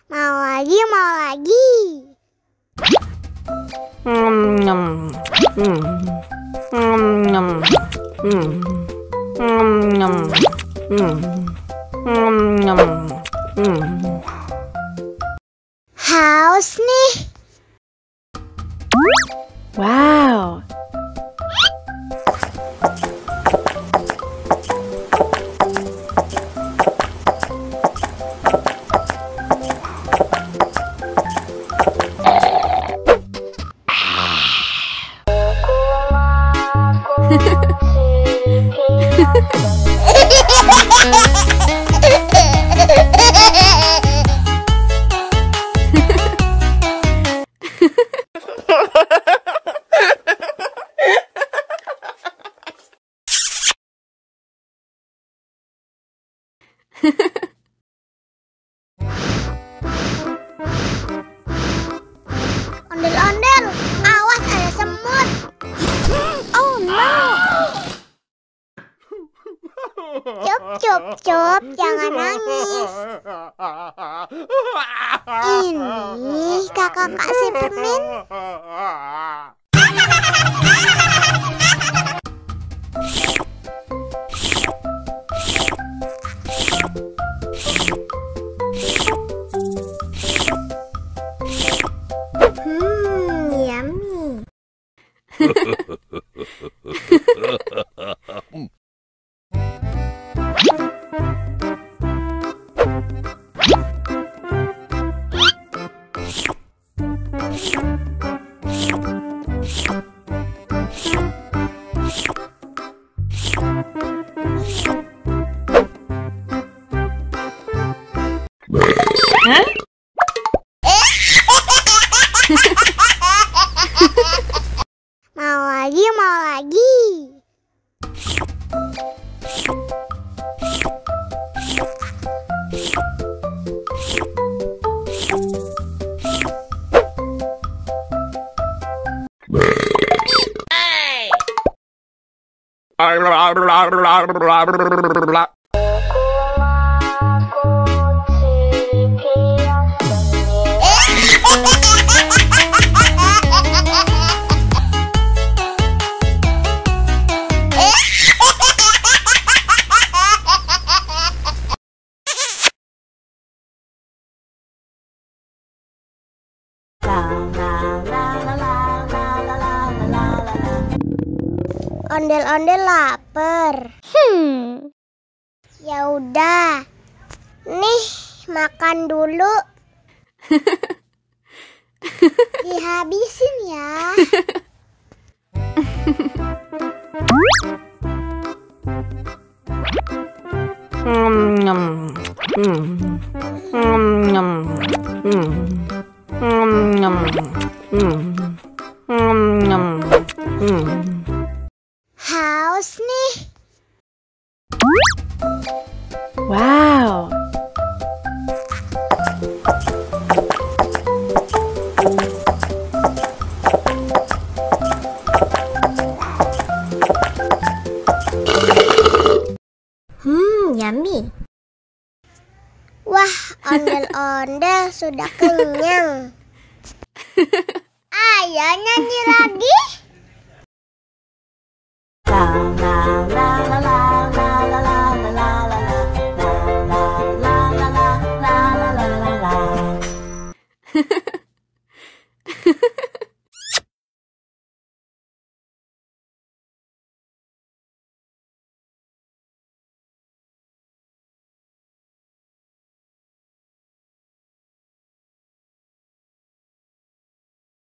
Mau lagi, mau lagi. Haus nih. Wow. Ondel-ondel, awas ada semut. Oh no. Cup, cup, cup, jangan nangis. Ini kakak kasih permen. Yummy. Mau lagi, mau lagi. Ondel-ondel lapar. Ya udah. Nih, makan dulu. Dihabisin ya. Haus nih. Wow. Yummy. Wah, ondel-ondel sudah kenyang. Ayo nyanyi lagi.